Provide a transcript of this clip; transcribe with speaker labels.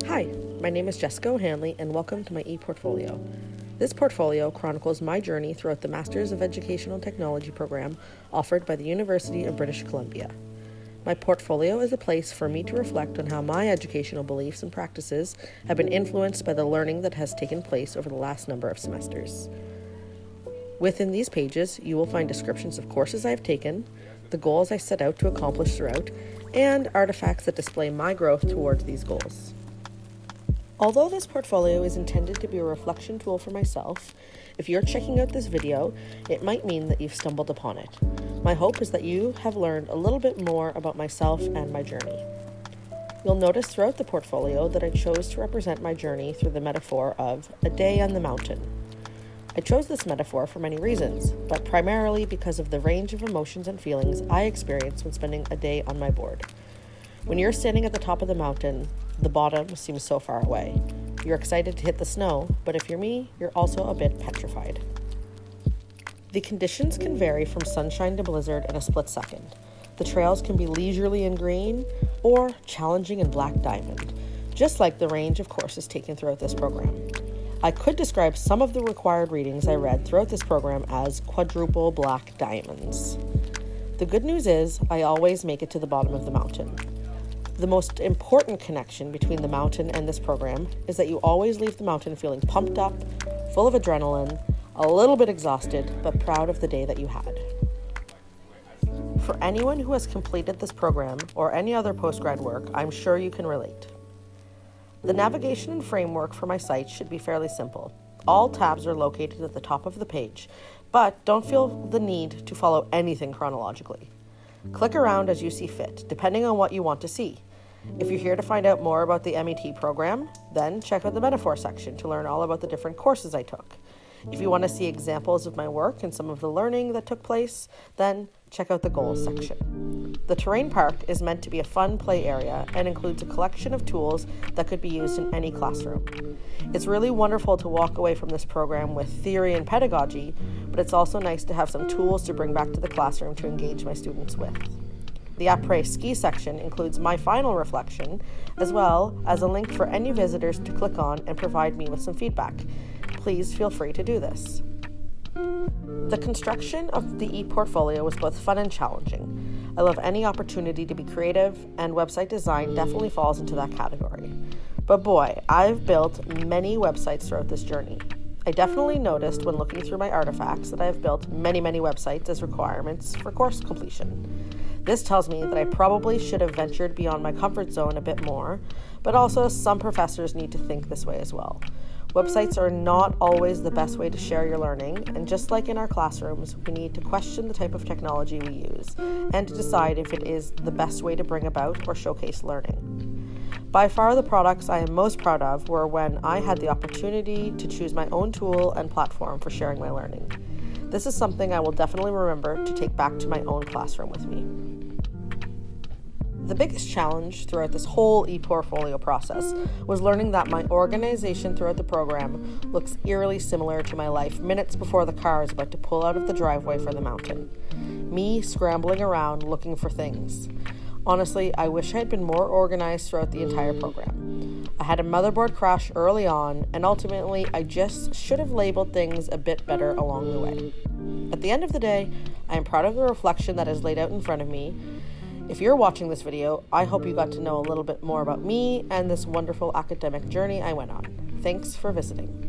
Speaker 1: Hi, my name is Jessica O'Hanley and welcome to my e-portfolio. This portfolio chronicles my journey throughout the Masters of Educational Technology program offered by the University of British Columbia. My portfolio is a place for me to reflect on how my educational beliefs and practices have been influenced by the learning that has taken place over the last number of semesters. Within these pages, you will find descriptions of courses I have taken, the goals I set out to accomplish throughout, and artifacts that display my growth towards these goals. Although this portfolio is intended to be a reflection tool for myself, if you're checking out this video, it might mean that you've stumbled upon it. My hope is that you have learned a little bit more about myself and my journey. You'll notice throughout the portfolio that I chose to represent my journey through the metaphor of a day on the mountain. I chose this metaphor for many reasons, but primarily because of the range of emotions and feelings I experience when spending a day on my board. When you're standing at the top of the mountain, the bottom seems so far away. You're excited to hit the snow, but if you're me, you're also a bit petrified. The conditions can vary from sunshine to blizzard in a split second. The trails can be leisurely in green or challenging in black diamond, just like the range of courses taken throughout this program. I could describe some of the required readings I read throughout this program as quadruple black diamonds. The good news is I always make it to the bottom of the mountain. The most important connection between the mountain and this program is that you always leave the mountain feeling pumped up, full of adrenaline, a little bit exhausted, but proud of the day that you had. For anyone who has completed this program or any other postgrad work, I'm sure you can relate. The navigation and framework for my site should be fairly simple. All tabs are located at the top of the page, but don't feel the need to follow anything chronologically. Click around as you see fit, depending on what you want to see. If you're here to find out more about the MET program, then check out the metaphor section to learn all about the different courses I took. If you want to see examples of my work and some of the learning that took place, then check out the goals section. The terrain park is meant to be a fun play area and includes a collection of tools that could be used in any classroom. It's really wonderful to walk away from this program with theory and pedagogy, but it's also nice to have some tools to bring back to the classroom to engage my students with. The après-ski section includes my final reflection, as well as a link for any visitors to click on and provide me with some feedback. Please feel free to do this. The construction of the e-portfolio was both fun and challenging. I love any opportunity to be creative, and website design definitely falls into that category. But boy, I've built many websites throughout this journey. I definitely noticed when looking through my artifacts that I've built many websites as requirements for course completion. This tells me that I probably should have ventured beyond my comfort zone a bit more, but also some professors need to think this way as well. Websites are not always the best way to share your learning, and just like in our classrooms, we need to question the type of technology we use and to decide if it is the best way to bring about or showcase learning. By far, the products I am most proud of were when I had the opportunity to choose my own tool and platform for sharing my learning. This is something I will definitely remember to take back to my own classroom with me. The biggest challenge throughout this whole e-portfolio process was learning that my organization throughout the program looks eerily similar to my life minutes before the car is about to pull out of the driveway for the mountain. Me scrambling around looking for things. Honestly, I wish I had been more organized throughout the entire program. I had a motherboard crash early on, and ultimately I just should have labeled things a bit better along the way. At the end of the day, I am proud of the reflection that is laid out in front of me. If you're watching this video, I hope you got to know a little bit more about me and this wonderful academic journey I went on. Thanks for visiting.